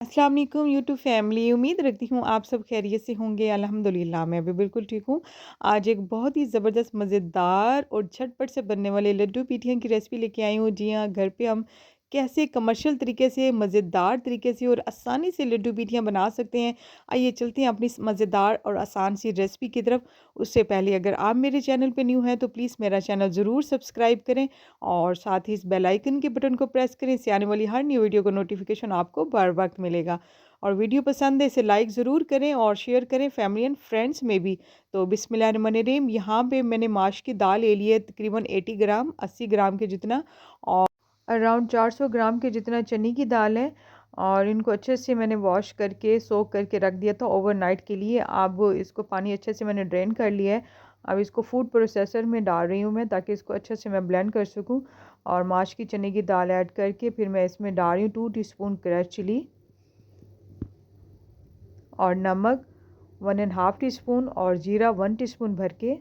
अस्सलाम वालेकुम YouTube family. उम्मीद रखती हूँ आप सब खैरियत से होंगे। अल्हम्दुलिल्लाह मैं भी बिल्कुल ठीक हूँ। आज एक बहुत ही ज़बरदस्त मज़ेदार और झटपट से बनने वाले लड्डू पीठियाँ की रेसिपी लेके आई हूँ। जी हाँ, घर पे हम कैसे कमर्शियल तरीके से, मज़ेदार तरीके से और आसानी से लड्डू पीठियाँ बना सकते हैं। आइए चलते हैं अपनी इस मज़ेदार और आसान सी रेसिपी की तरफ। उससे पहले अगर आप मेरे चैनल पे न्यू हैं तो प्लीज़ मेरा चैनल ज़रूर सब्सक्राइब करें और साथ ही इस बेल आइकन के बटन को प्रेस करें। इससे आने वाली हर न्यू वीडियो का नोटिफिकेशन आपको बर वक्त मिलेगा। और वीडियो पसंद है इसे लाइक ज़रूर करें और शेयर करें फैमिली एंड फ्रेंड्स में भी। तो बिस्मिल्लाहिर्रहमानिर्रहीम, यहाँ पे मैंने माश की दाल ले ली है तकरीबन 80 ग्राम, 80 ग्राम के जितना, और अराउंड 400 ग्राम के जितना चने की दाल है। और इनको अच्छे से मैंने वॉश करके सोक करके रख दिया था ओवरनाइट के लिए। अब इसको पानी अच्छे से मैंने ड्रेन कर लिया है। अब इसको फूड प्रोसेसर में डाल रही हूँ मैं, ताकि इसको अच्छे से मैं ब्लेंड कर सकूँ। और माश की चने की दाल ऐड करके फिर मैं इसमें डाल रही हूँ 2 टीस्पून क्रश चिली और नमक 1.5 टीस्पून और जीरा 1 टीस्पून भर के,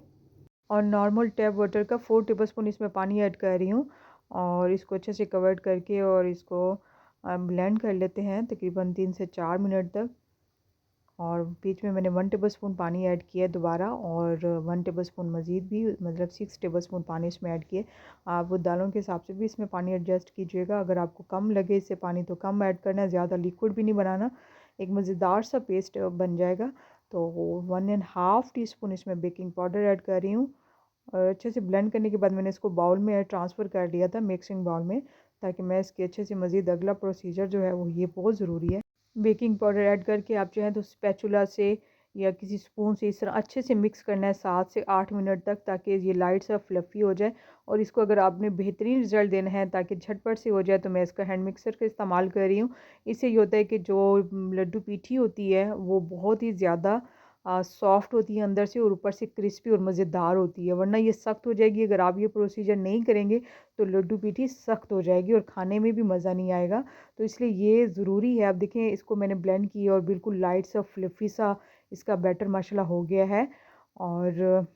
और नॉर्मल टैप वाटर का 4 टेबलस्पून इसमें पानी ऐड कर रही हूँ। और इसको अच्छे से कवर करके और इसको ब्लेंड कर लेते हैं तकरीबन 3 से 4 मिनट तक। और बीच में मैंने 1 टेबलस्पून पानी ऐड किया दोबारा, और 1 टेबलस्पून मज़ीद भी, मतलब 6 टेबलस्पून पानी इसमें ऐड किए। आप दालों के हिसाब से भी इसमें पानी एडजस्ट कीजिएगा। अगर आपको कम लगे इससे पानी तो कम ऐड करना है, ज़्यादा लिक्विड भी नहीं बनाना, एक मज़ेदार सा पेस्ट बन जाएगा। तो 1.5 टीस्पून इसमें बेकिंग पाउडर ऐड कर रही हूँ। और अच्छे से ब्लेंड करने के बाद मैंने इसको बाउल में ट्रांसफ़र कर लिया था, मिक्सिंग बाउल में, ताकि मैं इसके अच्छे से मज़ीद अगला प्रोसीजर जो है वो ये बहुत ज़रूरी है। बेकिंग पाउडर ऐड करके आप चाहें तो स्पैचुला से या किसी स्पून से इस तरह अच्छे से मिक्स करना है 7 से 8 मिनट तक, ताकि ये लाइट सा फ्लफ़ी हो जाए। और इसको अगर आपने बेहतरीन रिज़ल्ट देना है ताकि झटपट से हो जाए, तो मैं इसका हैंड मिक्सर का इस्तेमाल कर रही हूँ। इससे ये होता है कि जो लड्डू पीठी होती है वो बहुत ही ज़्यादा सॉफ्ट होती है अंदर से, और ऊपर से क्रिस्पी और मज़ेदार होती है। वरना ये सख्त हो जाएगी, अगर आप ये प्रोसीजर नहीं करेंगे तो लड्डू पीठी सख्त हो जाएगी और खाने में भी मज़ा नहीं आएगा। तो इसलिए ये ज़रूरी है। आप देखें, इसको मैंने ब्लेंड किया और बिल्कुल लाइट सा फ्लफ़ी सा इसका बैटर माशाल्लाह हो गया है। और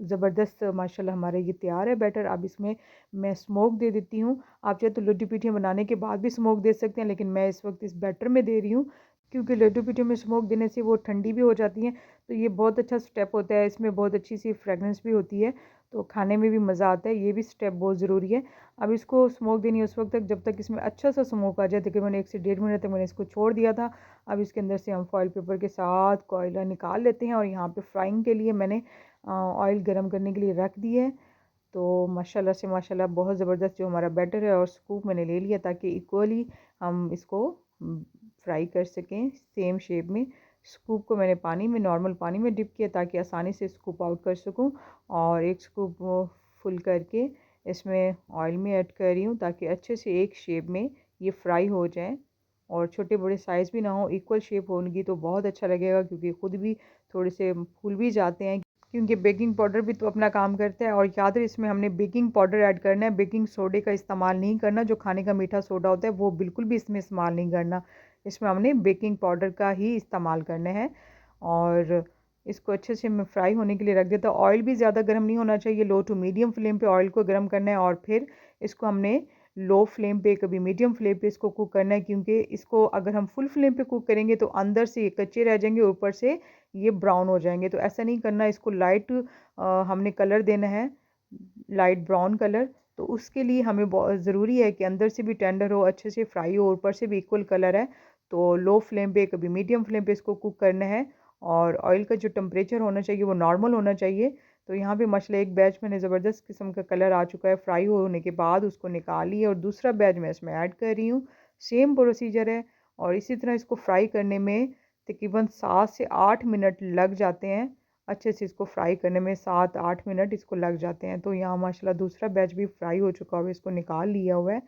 ज़बरदस्त माशाल्लाह हमारा ये तैयार है बैटर। अब इसमें मैं स्मोक दे देती हूँ। आप चाहे तो लड्डू पीठियाँ बनाने के बाद भी स्मोक दे सकते हैं, लेकिन मैं इस वक्त इस बैटर में दे रही हूँ, क्योंकि लड्डू पीठियों में स्मोक देने से वो ठंडी भी हो जाती हैं। तो ये बहुत अच्छा स्टेप होता है, इसमें बहुत अच्छी सी फ्रेगनेंस भी होती है, तो खाने में भी मज़ा आता है। ये भी स्टेप बहुत ज़रूरी है। अब इसको स्मोक देनी है उस वक्त तक जब तक इसमें अच्छा सा स्मोक आ जाए। तकरीबन 1 से 1.5 मिनट तक मैंने इसको छोड़ दिया था। अब इसके अंदर से हम फॉइल पेपर के साथ कोयला निकाल लेते हैं, और यहाँ पे फ्राइंग के लिए मैंने ऑयल गर्म करने के लिए रख दी है। तो माशाल्लाह से माशाल्लाह बहुत ज़बरदस्त जो हमारा बैटर है, और स्कूप मैंने ले लिया ताकि इक्वली हम इसको फ्राई कर सकें सेम शेप में। स्कूप को मैंने पानी में, नॉर्मल पानी में डिप किया ताकि आसानी से स्कूप आउट कर सकूं। और एक स्कूप फुल करके इसमें ऑयल में ऐड कर रही हूँ, ताकि अच्छे से एक शेप में ये फ्राई हो जाए, और छोटे बड़े साइज़ भी ना हो, इक्वल शेप होगी तो बहुत अच्छा लगेगा, क्योंकि ख़ुद भी थोड़े से फूल भी जाते हैं, क्योंकि बेकिंग पाउडर भी तो अपना काम करता है। और याद रहे, इसमें हमने बेकिंग पाउडर ऐड करना है, बेकिंग सोडे का इस्तेमाल नहीं करना। जो खाने का मीठा सोडा होता है वो बिल्कुल भी इसमें इस्तेमाल नहीं करना। इसमें हमने बेकिंग पाउडर का ही इस्तेमाल करना है। और इसको अच्छे से मैं फ्राई होने के लिए रख देता हूँ। ऑयल भी ज़्यादा गर्म नहीं होना चाहिए, लो टू मीडियम फ्लेम पे ऑयल को गर्म करना है, और फिर इसको हमने लो फ्लेम पे, कभी मीडियम फ्लेम पे इसको कुक करना है, क्योंकि इसको अगर हम फुल फ्लेम पे कुक करेंगे तो अंदर से ये कच्चे रह जाएंगे, ऊपर से ये ब्राउन हो जाएंगे। तो ऐसा नहीं करना, इसको लाइट हमने कलर देना है, लाइट ब्राउन कलर। तो उसके लिए हमें बहुत ज़रूरी है कि अंदर से भी टेंडर हो, अच्छे से फ्राई हो, ऊपर से भी इक्वल कलर है। तो लो फ्लेम पे, कभी मीडियम फ्लेम पे इसको कुक करना है। और ऑयल का जो टेम्परेचर होना चाहिए वो नॉर्मल होना चाहिए। तो यहाँ पे माशाल्लाह एक बैच मैंने ज़बरदस्त किस्म का कलर आ चुका है। फ्राई होने के बाद उसको निकाली, और दूसरा बैच मैं इसमें ऐड कर रही हूँ। सेम प्रोसीजर है, और इसी तरह इसको फ्राई करने में तकरीबन 7 से 8 मिनट लग जाते हैं। अच्छे से इसको फ्राई करने में 7-8 मिनट इसको लग जाते हैं। तो यहाँ माशाल्लाह दूसरा बैच भी फ्राई हो चुका हुआ है, इसको निकाल लिया हुआ है।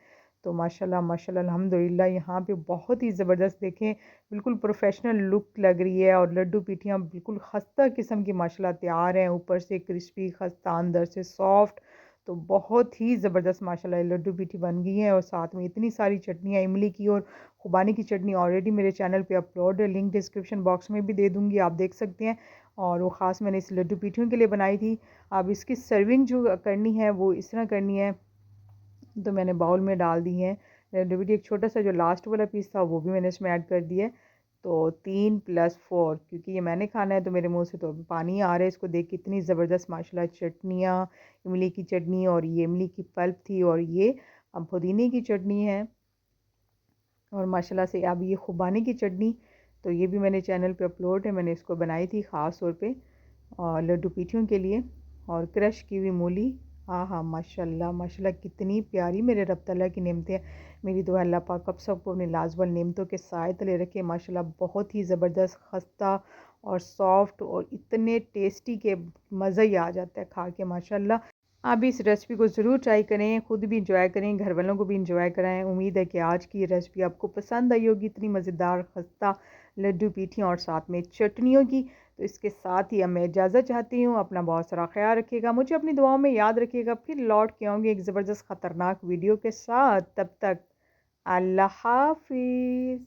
तो माशाल्लाह माशाल्लाह अल्हम्दुलिल्लाह, यहाँ पे बहुत ही ज़बरदस्त, देखें बिल्कुल प्रोफेशनल लुक लग रही है। और लड्डू पीठियाँ बिल्कुल खस्ता किस्म की माशाल्लाह तैयार हैं, ऊपर से क्रिस्पी खस्ता, अंदर से सॉफ्ट। तो बहुत ही ज़बरदस्त माशाल्लाह लड्डू पीठी बन गई हैं। और साथ में इतनी सारी चटनियाँ, इमली की और खुबानी की चटनी ऑलरेडी मेरे चैनल पे अपलोड है, लिंक डिस्क्रिप्शन बॉक्स में भी दे दूँगी, आप देख सकते हैं। और वो ख़ास मैंने इस लड्डू पीठियों के लिए बनाई थी। अब इसकी सर्विंग जो करनी है वो इस तरह करनी है। तो मैंने बाउल में डाल दी है लड्डू पीठी एक छोटा सा जो लास्ट वाला पीस था वो भी मैंने इसमें ऐड कर दिया है। तो 3+4, क्योंकि ये मैंने खाना है तो मेरे मुंह से तो पानी आ रहा है इसको देख। कितनी ज़बरदस्त माशाल्लाह चटनियाँ, इमली की चटनी, और ये इमली की पल्प थी, और ये अब पुदीने की चटनी है, और माशाल्लाह से अब ये खुबानी की चटनी। तो ये भी मैंने चैनल पे अपलोड है, मैंने इसको बनाई थी ख़ास तौर पे और लड्डू पीठियों के लिए। और क्रश की हुई मूली, हाँ हाँ माशाल्लाह माशाल्लाह कितनी प्यारी मेरे रब तआला की नेमतें हैं। मेरी दुआ अल्लाह पाक कब सबको अपनी लाजवाब नेमतों के साए तले रखे। माशाल्लाह बहुत ही ज़बरदस्त, खस्ता और सॉफ्ट और इतने टेस्टी के मज़ा ही आ जाता है खा के माशाल्लाह। आप भी इस रेसिपी को ज़रूर ट्राई करें, ख़ुद भी इंजॉय करें, घर वालों को भी इंजॉय कराएं। उम्मीद है कि आज की ये रेसिपी आपको पसंद आई होगी। इतनी मज़ेदार खस्ता लड्डू पीठियाँ और साथ में चटनियों की। तो इसके साथ ही अब मैं इजाज़त चाहती हूँ। अपना बहुत सारा ख्याल रखिएगा, मुझे अपनी दुआओं में याद रखिएगा। फिर लौट के आऊँगी एक ज़बरदस्त ख़तरनाक वीडियो के साथ। तब तक अल्लाह हाफ़िज़।